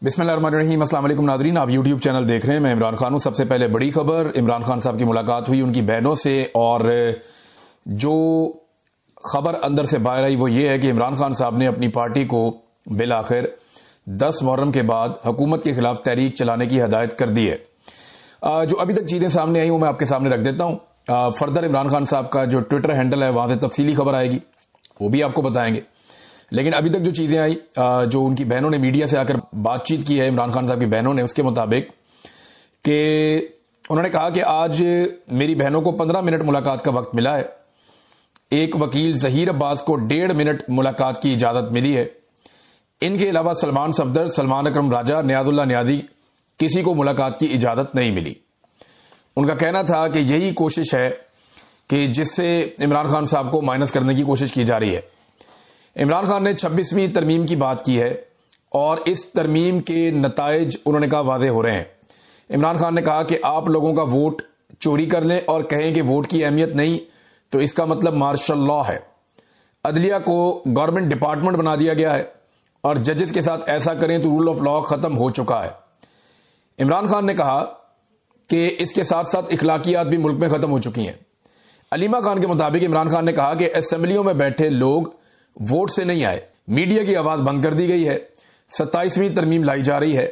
बिस्मिल्लाहिर्रहमानिर्रहीम। अस्सलाम वालेकुम नाज़रीन, आप यूट्यूब चैनल देख रहे हैं। मैं इमरान खान हूँ। सबसे पहले बड़ी खबर, इमरान खान साहब की मुलाकात हुई उनकी बहनों से, और जो खबर अंदर से बाहर आई वो ये है कि इमरान खान साहब ने अपनी पार्टी को बिल आखिर 10 मुहर्रम के बाद हुकूमत के खिलाफ तहरीक चलाने की हदायत कर दी है। जो अभी तक चीज़ें सामने आई वो मैं आपके सामने रख देता हूँ। फर्दर इमरान खान साहब का जो ट्विटर हैंडल है वहाँ से तफसीली खबर आएगी, वो भी आपको बताएंगे। लेकिन अभी तक जो चीज़ें आई, जो उनकी बहनों ने मीडिया से आकर बातचीत की है, इमरान खान साहब की बहनों ने, उसके मुताबिक कि उन्होंने कहा कि आज मेरी बहनों को 15 मिनट मुलाकात का वक्त मिला है। एक वकील ज़हीर अब्बास को 1.5 मिनट मुलाकात की इजाज़त मिली है। इनके अलावा सलमान सफदर, सलमान अकरम राजा, नियाजुल्लाह नियाज़ी, किसी को मुलाकात की इजाज़त नहीं मिली। उनका कहना था कि यही कोशिश है कि जिससे इमरान खान साहब को माइनस करने की कोशिश की जा रही है। इमरान खान ने 26वीं तरमीम की बात की है और इस तरमीम के नताइज उन्होंने कहा वाज़े हो रहे हैं। इमरान खान ने कहा कि आप लोगों का वोट चोरी कर लें और कहें कि वोट की अहमियत नहीं, तो इसका मतलब मार्शल लॉ है। अदलिया को गवर्नमेंट डिपार्टमेंट बना दिया गया है और जजेस के साथ ऐसा करें तो रूल ऑफ लॉ खत्म हो चुका है। इमरान खान ने कहा कि इसके साथ साथ इखलाकियात भी मुल्क में खत्म हो चुकी हैं। अलीमा खान के मुताबिक इमरान खान ने कहा कि असेंबलियों में बैठे लोग वोट से नहीं आए, मीडिया की आवाज बंद कर दी गई है, 27वीं तरमीम लाई जा रही है।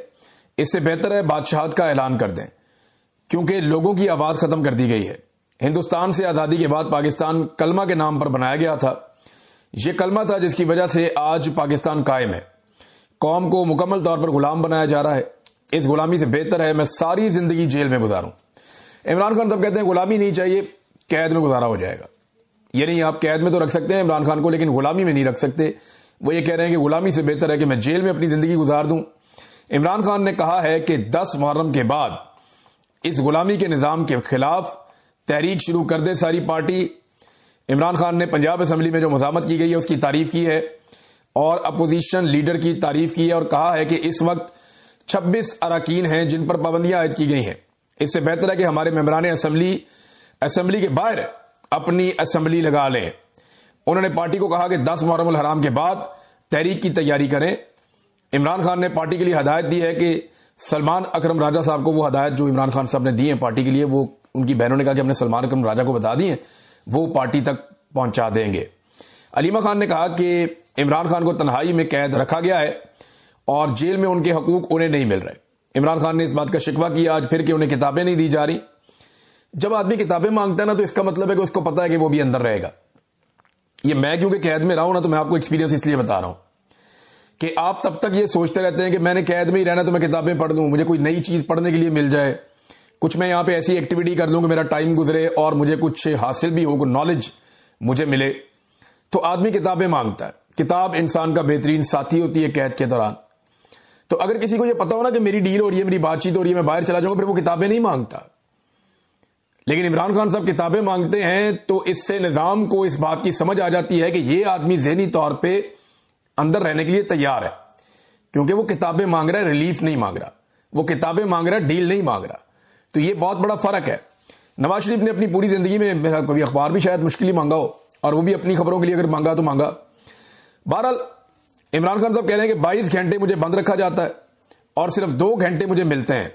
इससे बेहतर है बादशाहत का ऐलान कर दें, क्योंकि लोगों की आवाज खत्म कर दी गई है। हिंदुस्तान से आजादी के बाद पाकिस्तान कलमा के नाम पर बनाया गया था। यह कलमा था जिसकी वजह से आज पाकिस्तान कायम है। कौम को मुकम्मल तौर पर गुलाम बनाया जा रहा है। इस गुलामी से बेहतर है मैं सारी जिंदगी जेल में गुजारूं। इमरान खान साहब कहते हैं गुलामी नहीं चाहिए, कैद में गुजारा हो जाएगा। ये नहीं, आप कैद में तो रख सकते हैं इमरान खान को, लेकिन गुलामी में नहीं रख सकते। वो ये कह रहे हैं कि गुलामी से बेहतर है कि मैं जेल में अपनी जिंदगी गुजार दूं। इमरान खान ने कहा है कि 10 मुहर्रम के बाद इस गुलामी के निजाम के खिलाफ तहरीक शुरू कर दे सारी पार्टी। इमरान खान ने पंजाब असेंबली में जो मज़ामत की गई है उसकी तारीफ की है और अपोजिशन लीडर की तारीफ की है और कहा है कि इस वक्त 26 अरकान हैं जिन पर पाबंदियां आयद की गई हैं। इससे बेहतर है कि हमारे मेंबरान असेंबली के बाहर अपनी असेंबली लगा लें। उन्होंने पार्टी को कहा कि 10 मुहर्रम हराम के बाद तहरीक की तैयारी करें। इमरान खान ने पार्टी के लिए हदायत दी है कि सलमान अकरम राजा साहब को वो हदायत जो इमरान खान साहब ने दी है पार्टी के लिए, वो उनकी बहनों ने कहा कि हमने सलमान अकरम राजा को बता दी है, वो पार्टी तक पहुंचा देंगे। अलीमा खान ने कहा कि इमरान खान को तन्हाई में कैद रखा गया है और जेल में उनके हकूक उन्हें नहीं मिल रहे। इमरान खान ने इस बात का शिकवा किया आज फिर कि उन्हें किताबें नहीं दी जा रही। जब आदमी किताबें मांगता है ना, तो इसका मतलब है कि उसको पता है कि वो भी अंदर रहेगा। ये मैं क्योंकि कैद में रहा हूं ना, तो मैं आपको एक्सपीरियंस इसलिए बता रहा हूं कि आप तब तक ये सोचते रहते हैं कि मैंने कैद में ही रहना तो मैं किताबें पढ़ लूं, मुझे कोई नई चीज पढ़ने के लिए मिल जाए, कुछ मैं यहां पे ऐसी एक्टिविटी कर लूं कि मेरा टाइम गुजरे और मुझे कुछ हासिल भी हो, कुछ नॉलेज मुझे मिले। तो आदमी किताबें मांगता है। किताब इंसान का बेहतरीन साथी होती है कैद के दौरान। तो अगर किसी को यह पता हो ना कि मेरी डील हो रही है, मेरी बातचीत हो रही है, मैं बाहर चला जाऊंगा, फिर वो किताबें नहीं मांगता। लेकिन इमरान खान साहब किताबें मांगते हैं, तो इससे निजाम को इस बात की समझ आ जाती है कि यह आदमी ज़हनी तौर पे अंदर रहने के लिए तैयार है, क्योंकि वो किताबें मांग रहा है, रिलीफ नहीं मांग रहा। वो किताबें मांग रहा है, डील नहीं मांग रहा। तो यह बहुत बड़ा फर्क है। नवाज शरीफ ने अपनी पूरी जिंदगी में मेरा कभी अखबार भी शायद मुश्किल ही मांगा हो, और वो भी अपनी खबरों के लिए अगर मांगा तो मांगा। बहरहाल इमरान खान साहब कह रहे हैं कि 22 घंटे मुझे बंद रखा जाता है और सिर्फ 2 घंटे मुझे मिलते हैं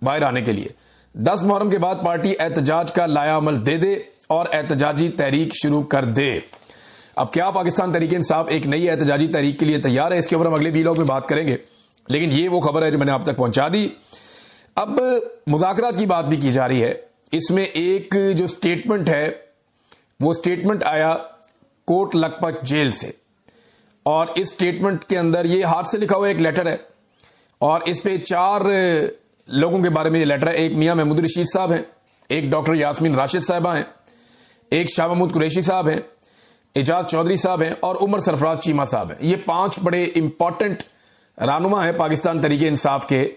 बाहर आने के लिए। 10 मुहर्रम के बाद पार्टी एहतजाज का लाया अमल दे दे और एहतजाजी तहरीक शुरू कर दे। अब क्या पाकिस्तान तहरीक इंसाफ एक नई एहतजाजी तहरीक के लिए तैयार है, इसके ऊपर हम अगले वीलॉग में बात करेंगे। लेकिन ये वो खबर है जो मैंने आप तक पहुंचा दी। अब मुज़ाकरात की बात भी की जा रही है। इसमें एक जो स्टेटमेंट है, वो स्टेटमेंट आया कोट लखपत जेल से, और इस स्टेटमेंट के अंदर ये हाथ से लिखा हुआ एक लेटर है और इस पे 4 लोगों के बारे में ये लेटर है। एक मियां महमूद रशीद साहब हैं, एक डॉक्टर यास्मीन राशिद साहिबा हैं, एक शाह महमूद कुरैशी साहब हैं, एजाज चौधरी साहब हैं और उमर सरफराज चीमा साहब हैं। ये 5 बड़े इंपॉर्टेंट रहनुमा हैं पाकिस्तान तहरीक इंसाफ के,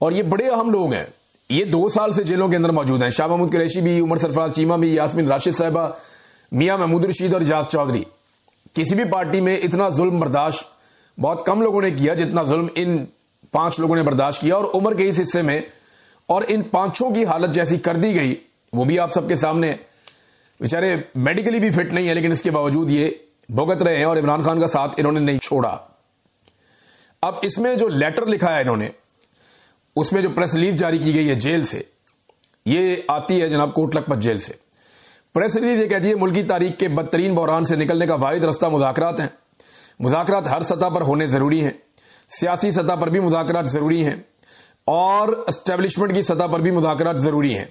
और ये बड़े अहम लोग हैं। ये 2 साल से जेलों के अंदर मौजूद हैं। शाह महमूद कुरैशी भी, उमर सरफराज चीमा भी, यास्मीन राशिद साहिबा, मियां महमूद रशीद और एजाज चौधरी। किसी भी पार्टी में इतना जुल्म बर्दाश्त बहुत कम लोगों ने किया जितना जुल्म इन 5 लोगों ने बर्दाश्त किया, और उम्र के इस हिस्से में और इन 5 की हालत जैसी कर दी गई, वो भी आप सबके सामने। बेचारे मेडिकली भी फिट नहीं है, लेकिन इसके बावजूद ये भुगत रहे हैं और इमरान खान का साथ इन्होंने नहीं छोड़ा। अब इसमें जो लेटर लिखा है इन्होंने, उसमें जो प्रेस रिलीज जारी की गई है जेल से, ये आती है जनाब कोट लखपत जेल से। प्रेस रिलीज ये कहती है मुल्क की तारीख के बदतरीन बहरान से निकलने का वाहिद रास्ता मुज़ाकरात हैं। मुज़ाकरात हर सतह पर होने जरूरी हैं, सियासी सतह पर भी मुज़ाकरात जरूरी हैं और एस्टेब्लिशमेंट की सतह पर भी मुज़ाकरात जरूरी हैं।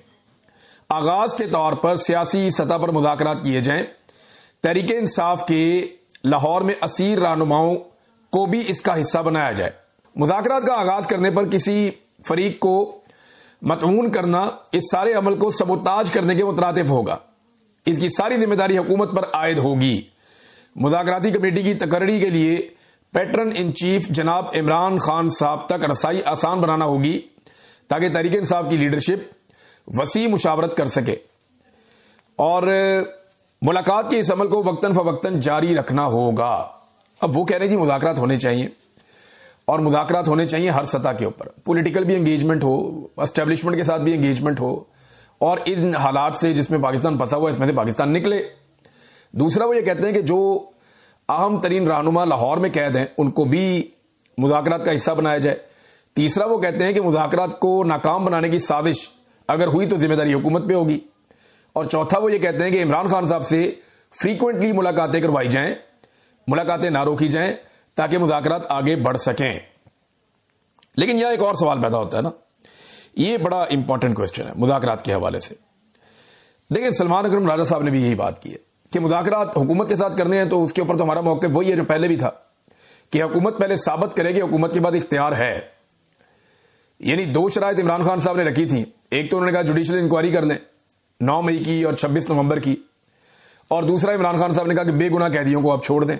आगाज के तौर पर सियासी सतह पर मुज़ाकरात किए जाएं। तहरीक इंसाफ के लाहौर में असीर रहनुमाओं को भी इसका हिस्सा बनाया जाए। मुज़ाकरात का आगाज करने पर किसी फरीक को मतमून करना इस सारे अमल को सबोताज करने के मुतरातिफ होगा। इसकी सारी जिम्मेदारी हुकूमत पर आयद होगी। मुज़ाकराती कमेटी की तकर्री के लिए पैटर्न इन चीफ जनाब इमरान खान साहब तक रसाई आसान बनाना होगी ताकि तहरीक इंसाफ की लीडरशिप वसी मुशावरत कर सके और मुलाकात के इस अमल को वक्तन फवक्तन जारी रखना होगा। अब वो कह रहे हैं कि मुज़ाकरात होने चाहिए और मुज़ाकरात होने चाहिए हर सतह के ऊपर, पॉलिटिकल भी एंगेजमेंट हो, एस्टेब्लिशमेंट के साथ भी एंगेजमेंट हो और इन हालात से जिसमें पाकिस्तान फंसा हुआ है इसमें से पाकिस्तान निकले। दूसरा वो ये कहते हैं कि जो अहम तरीन रहनुमा लाहौर में कैद हैं उनको भी मुज़ाकरात का हिस्सा बनाया जाए। तीसरा वो कहते हैं कि मुज़ाकरात को नाकाम बनाने की साजिश अगर हुई तो जिम्मेदारी हुकूमत पे होगी। और चौथा वो ये कहते हैं कि इमरान खान साहब से फ्रीक्वेंटली मुलाकातें करवाई जाएं, मुलाकातें ना रोकी जाएं ताकि मुज़ाकरात आगे बढ़ सकें। लेकिन यह एक और सवाल पैदा होता है ना, ये बड़ा इंपॉर्टेंट क्वेश्चन है मुज़ाकरात के हवाले से। देखिए सलमान अकरम राजा साहब ने भी यही बात की है कि मुज़ाकरात हुकूमत के साथ करने हैं तो उसके ऊपर तो हमारा मौक़िफ़ वही है जो पहले भी था कि हुकूमत पहले साबित करेगी, हुकूमत के बाद इख्तियार है। यानी दो शराइत इमरान खान साहब ने रखी थी, एक तो उन्होंने कहा जुडिशल इंक्वायरी कर लें 9 मई की और 26 नवंबर की, और दूसरा इमरान खान साहब ने कहा कि बेगुनाह कैदियों को आप छोड़ दें,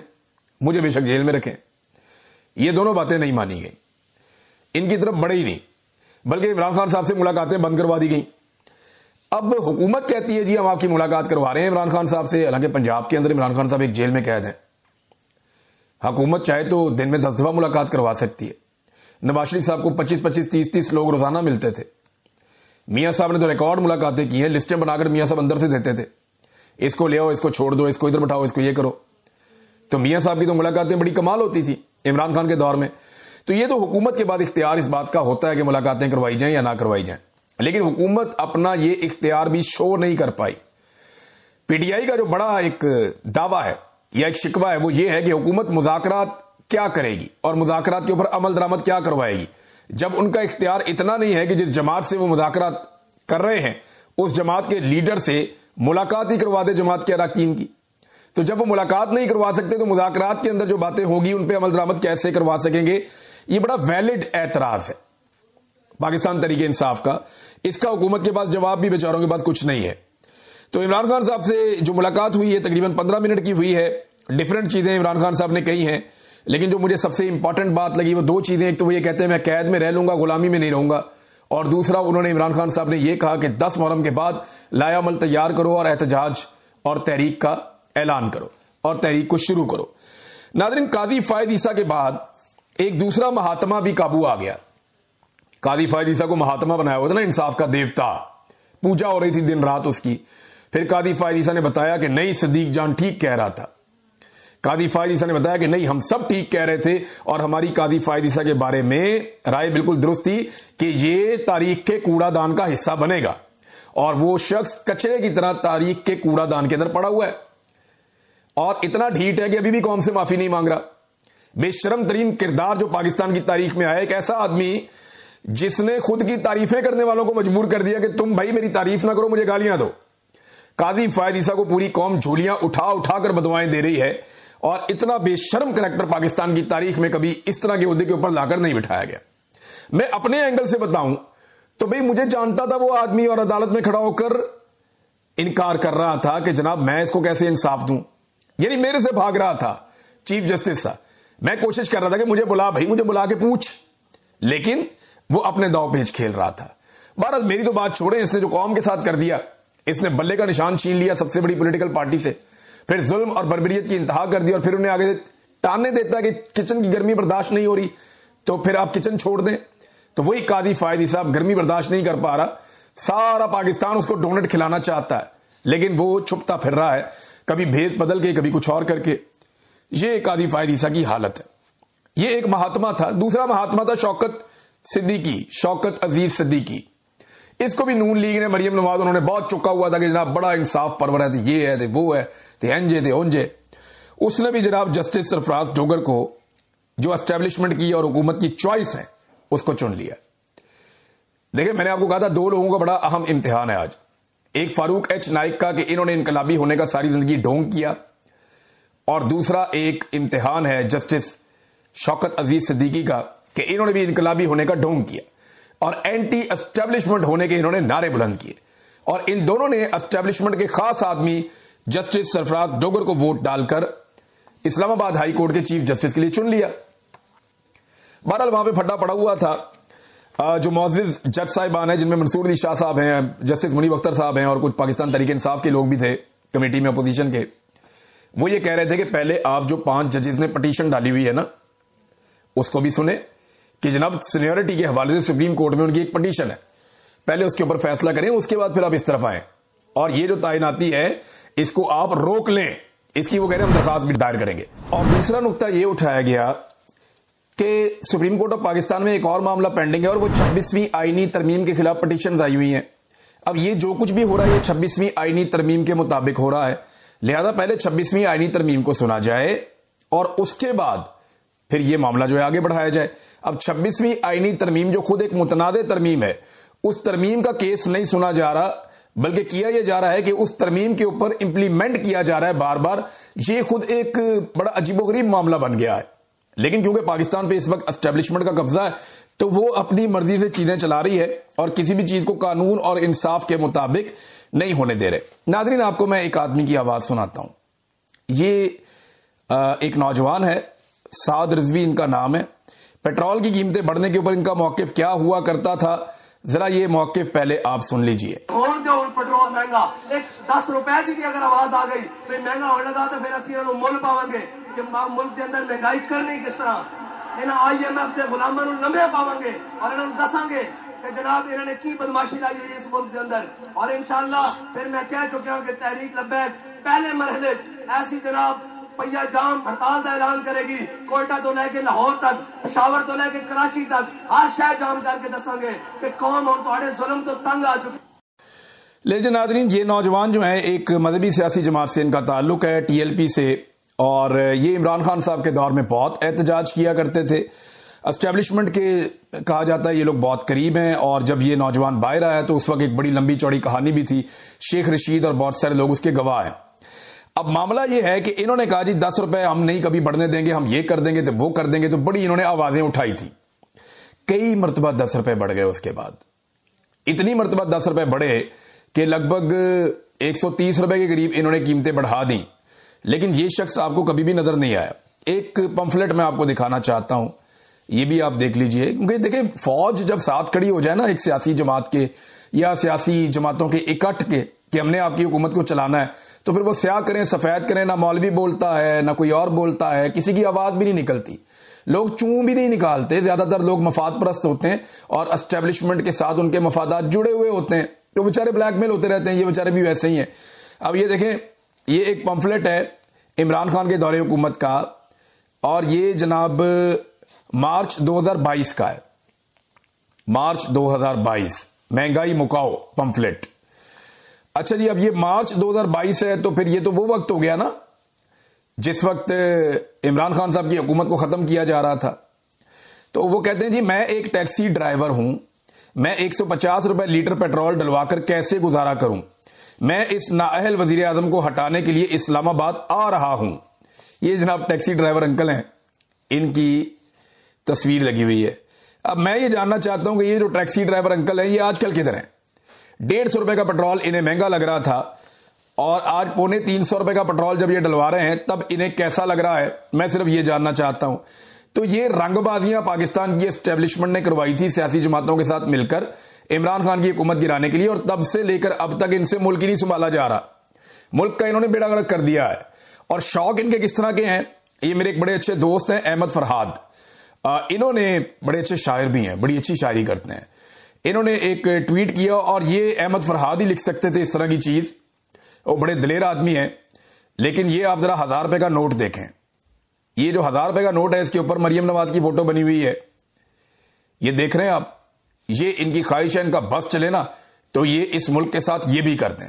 मुझे बेशक जेल में रखें। ये दोनों बातें नहीं मानी गई, इनकी तरफ बढ़े ही नहीं, बल्कि इमरान खान साहब से मुलाकातें बंद करवा दी गई। अब हुकूमत कहती है जी हम आपकी मुलाकात करवा रहे हैं इमरान खान साहब से, हालांकि पंजाब के अंदर इमरान खान साहब एक जेल में कैद हैं। हुकूमत चाहे तो दिन में 10 दफा मुलाकात करवा सकती है। नवाज शरीफ साहब को 25-25, 30-30 लोग रोजाना मिलते थे। मियां साहब ने तो रिकॉर्ड मुलाकातें की हैं, लिस्टें बनाकर मियां साहब अंदर से देते थे, इसको ले आओ, इसको छोड़ दो, इसको इधर बैठाओ, इसको ये करो। तो मियां साहब की तो मुलाकातें बड़ी कमाल होती थी इमरान खान के दौर में। तो ये तो हुकूमत के बाद इख्तियार इस बात का होता है कि मुलाकातें करवाई जाएं या ना करवाई जाएं, लेकिन हुकूमत अपना ये इख्तियार भी शो नहीं कर पाई। पीटीआई का जो बड़ा एक दावा है या एक शिकवा है वो ये है कि हुकूमत मुज़ाकरात क्या करेगी और मुज़ाकरात के ऊपर अमल दरामद क्या करवाएगी, जब उनका इख्तियार इतना नहीं है कि जिस जमात से वो मुज़ाकरात कर रहे हैं उस जमात के लीडर से मुलाकात ही करवा दे जमात के अरकान की। तो जब वो मुलाकात नहीं करवा सकते तो मुज़ाकरात के अंदर जो बातें होगी उन पर अमल दरामद कैसे करवा सकेंगे। ये बड़ा वैलिड एतराज है पाकिस्तान तहरीक इंसाफ का, इसका हुकूमत के पास जवाब भी बेचारों के पास कुछ नहीं है। तो इमरान खान साहब से जो मुलाकात हुई है तकरीबन 15 मिनट की हुई है, डिफरेंट चीजें इमरान खान साहब ने कही हैं, लेकिन जो मुझे सबसे इंपॉर्टेंट बात लगी वो 2 चीजें। एक तो वो ये कहते हैं मैं कैद में रह लूंगा, गुलामी में नहीं रहूंगा, और दूसरा उन्होंने इमरान खान साहब ने यह कहा कि 10 मुहर्रम के बाद लायामल तैयार करो और एहतजाज और तहरीक का ऐलान करो और तहरीक को शुरू करो। नाज़रीन, काजी फायद ईसा के बाद एक दूसरा महात्मा भी काबू आ गया। काजी फायद ईसा को महात्मा बनाया हुआ था ना, इंसाफ का देवता, पूजा हो रही थी दिन रात उसकी। फिर काजी फायद ईसा ने बताया कि नहीं, सदीक जान ठीक कह रहा था। काजी फायद ईसा ने बताया कि नहीं, हम सब ठीक कह रहे थे और हमारी काजी फायद ईसा के बारे में राय बिल्कुल दुरुस्त थी कि ये तारीख के कूड़ादान का हिस्सा बनेगा और वो शख्स कचरे की तरह तारीख के कूड़ादान के अंदर पड़ा हुआ है और इतना ढीठ है कि अभी भी कौम से माफी नहीं मांग रहा। बेशरम तरीन किरदार जो पाकिस्तान की तारीख में आया, एक ऐसा आदमी जिसने खुद की तारीफें करने वालों को मजबूर कर दिया कि तुम भाई मेरी तारीफ ना करो, मुझे गालियां दो। काजी फायद ईसा को पूरी कौम झोलियां उठा उठा कर बदवाएं दे रही है और इतना बेशर्म करैक्टर पाकिस्तान की तारीख में कभी इस तरह के ओहदे के ऊपर लाकर नहीं बिठाया गया। मैं अपने एंगल से बताऊं तो भाई मुझे जानता था वो आदमी और अदालत में खड़ा होकर इनकार कर रहा था कि जनाब मैं इसको कैसे इंसाफ दूं, यानी मेरे से भाग रहा था चीफ जस्टिस सा। मैं कोशिश कर रहा था कि मुझे बुला भाई, मुझे बुला के पूछ, लेकिन वो अपने दांव पेच खेल रहा था। बहरहाल मेरी तो बात छोड़े, इसने जो कौम के साथ कर दिया, इसने बल्ले का निशान छीन लिया सबसे बड़ी पॉलिटिकल पार्टी से, फिर जुल्म और बर्बरियत की इंतहा कर दी और फिर उन्हें आगे टालने देता है कि किचन की गर्मी बर्दाश्त नहीं हो रही तो फिर आप किचन छोड़ दें। तो वही काजी फायद ईसा गर्मी बर्दाश्त नहीं कर पा रहा, सारा पाकिस्तान उसको डोनट खिलाना चाहता है लेकिन वो छुपता फिर रहा है, कभी भेस बदल के कभी कुछ और करके। ये काजी फायद ईसा की हालत है। ये एक महात्मा था। दूसरा महात्मा था शौकत सिद्दीकी, शौकत अजीज सिद्दीकी। इसको भी नून लीग ने, मरियम नवाज, उन्होंने बहुत चुका हुआ था कि जनाब बड़ा इंसाफ परवर है, ये है, वो है, एंजे थे ओंजे। उसने भी जनाब जस्टिस सरफराज डोगर को, जो एस्टेब्लिशमेंट की और हुकूमत की चॉइस है, उसको चुन लिया। देखिए, मैंने आपको कहा था दो लोगों का बड़ा अहम इम्तिहान है आज। एक फारूक एच नाइक का कि इन्होंने इनकलाबी होने का सारी जिंदगी ढोंग किया, और दूसरा एक इम्तिहान है जस्टिस शौकत अजीज सिद्दीकी का कि इन्होंने भी इनकलाबी होने का ढोंग किया और एंटी एस्टेब्लिशमेंट होने के इन्होंने नारे बुलंद किए। और इन दोनों ने एस्टेब्लिशमेंट के खास आदमी जस्टिस सरफराज डोगर को वोट डालकर इस्लामाबाद हाई कोर्ट के चीफ जस्टिस के लिए चुन लिया। बहरहाल वहां पे फड्डा पड़ा हुआ था। जो मौजूद जज साहिबान हैं, जिनमें मंसूर अली शाह साहब हैं, जस्टिस मुनीब अख्तर साहब हैं, और कुछ पाकिस्तान तहरीक इंसाफ के लोग भी थे कमेटी में अपोजिशन के, वो ये कह रहे थे कि पहले आप जो 5 जजेस ने पटिशन डाली हुई है ना, उसको भी सुने कि जनाब सीनियरिटी के हवाले से सुप्रीम कोर्ट में उनकी एक पटिशन है, पहले उसके ऊपर फैसला करें, उसके बाद फिर आप इस तरफ आए, और ये जो तैनाती है इसको आप रोक लें, इसकी वो कह रहे हैं हम दरखास्त भी दायर करेंगे। और दूसरा नुकता ये उठाया गया कि सुप्रीम कोर्ट ऑफ पाकिस्तान में एक और मामला पेंडिंग है, और वो 26वीं आईनी तरमीम के खिलाफ पटिशन आई हुई है। अब ये जो कुछ भी हो रहा है ये 26वीं आईनी तरमीम के मुताबिक हो रहा है, लिहाजा पहले 26वीं आईनी तरमीम को सुना जाए और उसके बाद फिर ये मामला जो है आगे बढ़ाया जाए। अब 26वीं आईनी तरमीम जो खुद एक मुतनादे तरमीम है, उस तरमीम का केस नहीं सुना जा रहा, बल्कि किया यह जा रहा है कि उस तरमीम के ऊपर इंप्लीमेंट किया जा रहा है बार बार। ये खुद एक बड़ा अजीबोगरीब मामला बन गया है। लेकिन क्योंकि पाकिस्तान पे इस वक्त एस्टेब्लिशमेंट का कब्जा है, तो वो अपनी मर्जी से चीजें चला रही है और किसी भी चीज को कानून और इंसाफ के मुताबिक नहीं होने दे रहे। नाज़रीन, आपको मैं एक आदमी की आवाज सुनाता हूं। ये एक नौजवान है, साद रिजवी इनका नाम है। पेट्रोल की कीमतें बढ़ने के ऊपर इनका मौकिफ क्या हुआ करता था, जरा ये मौकिफ पहले आप सुन लीजिए। पेट्रोल महंगा, एक 10 रुपए की भी अगर आवाज आ गई फिर महंगा होने लगा, तो फिर असं मुल पावे कि मुल्क के अंदर महंगाई करनी किस तरह। इन्हें IMF के गुलामों लंबे पावे और इन्होंने दसांगे कि जनाब इन्होंने की बदमाशी लाई हुई इस मुल्क के अंदर। और इंशाअल्लाह फिर मैं कह चुका हूं कि तहरीक लब्बैक पहले मरहले ऐसी जनाब पहिया जाम हड़ताल का ऐलान करेगी। कोयटा तो लेके लाहौर तक, पेशावर तो लेके कराची तक हर शहर जाम करके दसांगे कि कौम हम थोड़े जुल्म तो तंग आ चुके। लेकिन नाज़रीन, ये नौजवान जो है एक मजहबी सियासी जमात से इनका ताल्लुक है, TLP से, और ये इमरान खान साहब के दौर में बहुत एहतजाज किया करते थे। एस्टेब्लिशमेंट के कहा जाता है ये लोग बहुत करीब हैं, और जब ये नौजवान बाहर आया तो उस वक्त एक बड़ी लंबी चौड़ी कहानी भी थी। शेख रशीद और बहुत सारे लोग उसके गवाह हैं। अब मामला ये है कि इन्होंने कहा जी 10 रुपए हम नहीं कभी बढ़ने देंगे, हम ये कर देंगे तो वो कर देंगे, तो बड़ी इन्होंने आवाजें उठाई थी। कई मरतबा 10 रुपए बढ़ गए। उसके बाद इतनी मरतबा 10 रुपए बढ़े कि लगभग 130 रुपए के करीब इन्होंने कीमतें बढ़ा दी। लेकिन ये शख्स आपको कभी भी नजर नहीं आया। एक पंफलेट मैं आपको दिखाना चाहता हूं, ये भी आप देख लीजिए, क्योंकि देखिए फौज जब साथ खड़ी हो जाए ना एक सियासी जमात के या सियासी जमातों के इकट्ठ के कि हमने आपकी हुकूमत को चलाना है, तो फिर वो स्याह करें सफेद करें, ना मौलवी बोलता है ना कोई और बोलता है, किसी की आवाज भी नहीं निकलती, लोग चूं भी नहीं निकालते। ज्यादातर लोग मफाद परस्त होते हैं और एस्टेब्लिशमेंट के साथ उनके मफादात जुड़े हुए होते हैं, तो बेचारे ब्लैकमेल होते रहते हैं। ये बेचारे भी वैसे ही हैं। अब ये देखें, ये एक पंफलेट है इमरान खान के दौरे हुकूमत का, और ये जनाब मार्च 2022 का है। मार्च 2022 महंगाई मुकाओ पंफलेट। अच्छा जी, अब ये मार्च 2022 है, तो फिर ये तो वो वक्त हो गया ना जिस वक्त इमरान खान साहब की हुकूमत को खत्म किया जा रहा था। तो वो कहते हैं जी मैं एक टैक्सी ड्राइवर हूं, मैं 150 रुपए लीटर पेट्रोल डलवाकर कैसे गुजारा करूं, मैं इस नाअहल वजीर आजम को हटाने के लिए इस्लामाबाद आ रहा हूं। ये जनाब टैक्सी ड्राइवर अंकल हैं, इनकी तस्वीर लगी हुई है। अब मैं ये जानना चाहता हूं कि ये जो टैक्सी ड्राइवर अंकल हैं ये आजकल किधर हैं? 150 रुपए का पेट्रोल इन्हें महंगा लग रहा था, और आज 250 रुपए का पेट्रोल जब ये डलवा रहे हैं तब इन्हें कैसा लग रहा है, मैं सिर्फ ये जानना चाहता हूं। तो ये रंगबाजियां पाकिस्तान की एस्टेब्लिशमेंट ने करवाई थी सियासी जमातों के साथ मिलकर इमरान खान की हुकूमत गिराने के लिए, और तब से लेकर अब तक इनसे मुल्क ही नहीं संभाला जा रहा। मुल्क का इन्होंने बेड़ा गर्क कर दिया है। और शौक इनके किस तरह के हैं, ये मेरे एक बड़े अच्छे दोस्त हैं अहमद फरहाद, इन्होंने बड़े अच्छे शायर भी हैं, बड़ी अच्छी शायरी करते हैं। इन्होंने एक ट्वीट किया, और ये अहमद फरहाद ही लिख सकते थे इस तरह की चीज, वो बड़े दिलेर आदमी हैं। लेकिन ये आप जरा 1000 रुपए का नोट देखें, ये जो 1000 रुपए का नोट है, इसके ऊपर मरियम नवाज की फोटो बनी हुई है, ये देख रहे हैं आप। ये इनकी ख्वाहिश है, इनका बस चले ना तो ये इस मुल्क के साथ ये भी कर दें।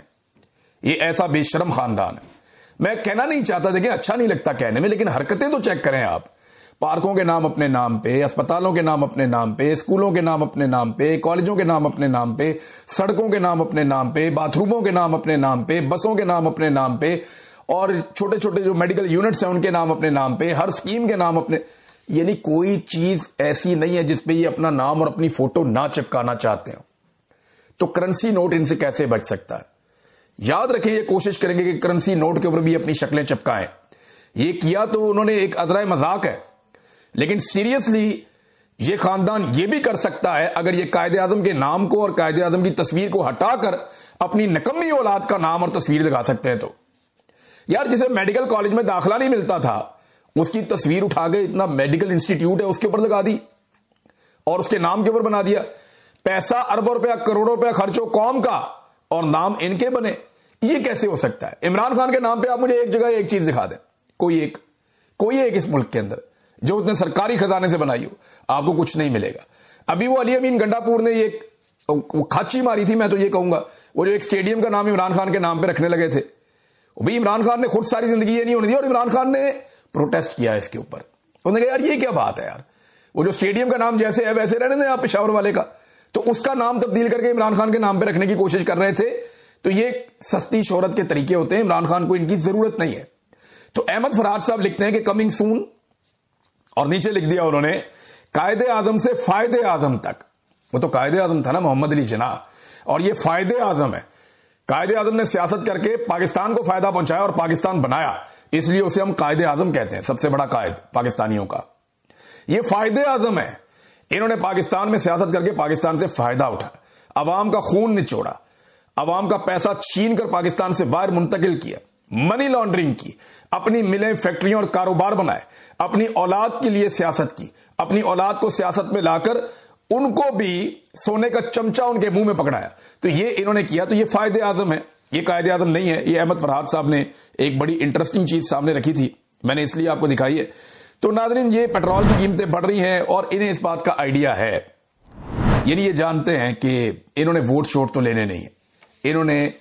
ये ऐसा बेशरम खानदान है। मैं कहना नहीं चाहता, देखिए अच्छा नहीं लगता कहने में, लेकिन हरकतें तो चेक करें आप। पार्कों के नाम अपने नाम पे, अस्पतालों के नाम अपने नाम पे, स्कूलों के नाम अपने नाम पे, कॉलेजों के नाम अपने नाम पे, सड़कों के नाम अपने नाम पे, बाथरूमों के नाम अपने नाम पे, बसों के नाम अपने नाम पे, और छोटे छोटे जो मेडिकल यूनिट्स हैं उनके नाम अपने नाम पे, हर स्कीम के नाम अपने, यानी कोई चीज ऐसी नहीं है जिसपे ये अपना नाम और अपनी फोटो ना चिपकाना चाहते हो। तो करेंसी नोट इनसे कैसे बच सकता है? याद रखें, ये कोशिश करेंगे कि करेंसी नोट के ऊपर भी अपनी शक्लें चिपकाएं। ये किया तो उन्होंने एक अजराए मजाक है, लेकिन सीरियसली ये खानदान ये भी कर सकता है अगर ये कायदे आजम के नाम को और कायदे आजम की तस्वीर को हटाकर अपनी नकम्मी औलाद का नाम और तस्वीर लगा सकते हैं। तो यार, जिसे मेडिकल कॉलेज में दाखिला नहीं मिलता था, उसकी तस्वीर उठा के इतना मेडिकल इंस्टीट्यूट है उसके ऊपर लगा दी और उसके नाम के ऊपर बना दिया। पैसा अरबों रुपया, करोड़ों रुपया खर्च हो कौम का और नाम इनके बने, ये कैसे हो सकता है? इमरान खान के नाम पे आप मुझे एक जगह एक चीज दिखा दें, कोई एक इस मुल्क के अंदर जो उसने सरकारी खजाने से बनाई हो, आपको कुछ नहीं मिलेगा। अभी वो अली अमीन गंडापुर ने ये खाची मारी थी, मैं तो ये कहूंगा, वो जो एक स्टेडियम का नाम इमरान खान के नाम पे रखने लगे थे, भाई इमरान खान ने खुद सारी जिंदगी ये नहीं होने दी और इमरान खान ने प्रोटेस्ट किया इसके ऊपर। उन्होंने कहा यार ये क्या बात है यार, वो जो स्टेडियम का नाम जैसे है वैसे रहने दें आप पेशावर वाले का, तो उसका नाम तब्दील करके इमरान खान के नाम पे रखने की कोशिश कर रहे थे। तो ये सस्ती शोहरत के तरीके होते हैं, इमरान खान को इनकी जरूरत नहीं है। तो अहमद फरहाद साहब लिखते हैं कि कमिंग सून, और नीचे लिख दिया उन्होंने कायदे आजम से फायदे आजम तक। वो तो कायदे आजम था ना मोहम्मद अली जिन्ना, और ये फायदे आजम है। कायदे आजम ने सियासत करके पाकिस्तान को फायदा पहुंचाया और पाकिस्तान बनाया, इसलिए उसे हम कायदे आजम कहते हैं, सबसे बड़ा कायद पाकिस्तानियों का। ये फायदे आजम है, इन्होंने पाकिस्तान में सियासत करके पाकिस्तान से फायदा उठाया, अवाम का खून निचोड़ा, अवाम का पैसा छीन कर पाकिस्तान से बाहर मुंतकिल किया, मनी लॉन्ड्रिंग की, अपनी मिलें, फैक्ट्रियां और कारोबार बनाए, अपनी औलाद के लिए सियासत की, अपनी औलाद को सियासत में लाकर उनको भी सोने का चमचा उनके मुंह में पकड़ाया। तो ये इन्होंने किया, तो ये फायदे आजम है, ये कायदे आजम नहीं है। ये अहमद फरहाद साहब ने एक बड़ी इंटरेस्टिंग चीज सामने रखी थी, मैंने इसलिए आपको दिखाई है। तो नाज़रीन, ये पेट्रोल की कीमतें बढ़ रही हैं और इन्हें इस बात का आइडिया है, यानी ये जानते हैं कि इन्होंने वोट शोट तो लेने नहीं है, इन्होंने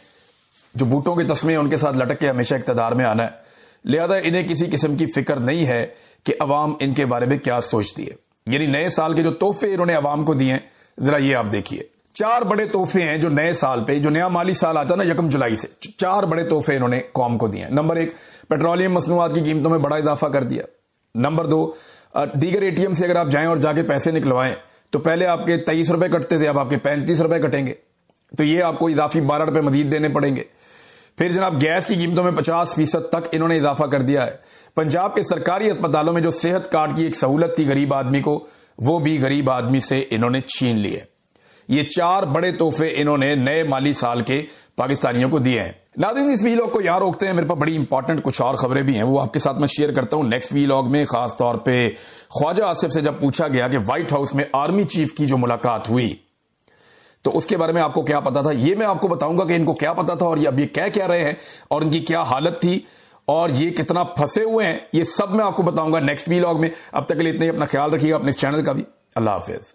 जो बूटों के तस्मे उनके साथ लटक के हमेशा इक़्तिदार में आना है, लिहाजा इन्हें किसी किस्म की फिक्र नहीं है कि अवाम इनके बारे में क्या सोचती है। यानी नए साल के जो तोहफे इन्होंने अवाम को दिए हैं, जरा ये आप देखिए, 4 बड़े तोहफे हैं जो नए साल पे, जो नया माली साल आता है ना 1 जुलाई से, 4 बड़े तोहफे इन्होंने कौम को दिए हैं। नंबर 1, पेट्रोलियम मसनूआत की कीमतों में बड़ा इजाफा कर दिया। नंबर 2, दीगर एटीएम से अगर आप जाएं और जाके पैसे निकलवाएं तो पहले आपके 23 रुपए कटते थे, अब आपके 35 रुपए कटेंगे, तो ये आपको इजाफी 12 रुपए मजीद देने पड़ेंगे। फिर जनाब गैस की कीमतों में 50% तक इन्होंने इजाफा कर दिया है। पंजाब के सरकारी अस्पतालों में जो सेहत कार्ड की एक सहूलत थी गरीब आदमी को, वो भी गरीब आदमी से इन्होंने छीन लिए। ये 4 बड़े तोहफे इन्होंने नए माली साल के पाकिस्तानियों को दिए हैं। नाज़रीन, इस वीलॉग को यहाँ रोकते हैं, मेरे पास बड़ी इंपॉर्टेंट कुछ और खबरें भी हैं, वो आपके साथ मैं शेयर करता हूं नेक्स्ट वीलॉग में। खास तौर पे ख्वाजा आसिफ से जब पूछा गया कि व्हाइट हाउस में आर्मी चीफ की जो मुलाकात हुई तो उसके बारे में आपको क्या पता था, ये मैं आपको बताऊंगा कि इनको क्या पता था और ये अब ये कह क्या रहे हैं और इनकी क्या हालत थी और ये कितना फंसे हुए हैं, ये सब मैं आपको बताऊंगा नेक्स्ट वीलॉग में। अब तक के लिए इतना ही, अपना ख्याल रखिएगा, अपने इस चैनल का भी। अल्लाह हाफिज।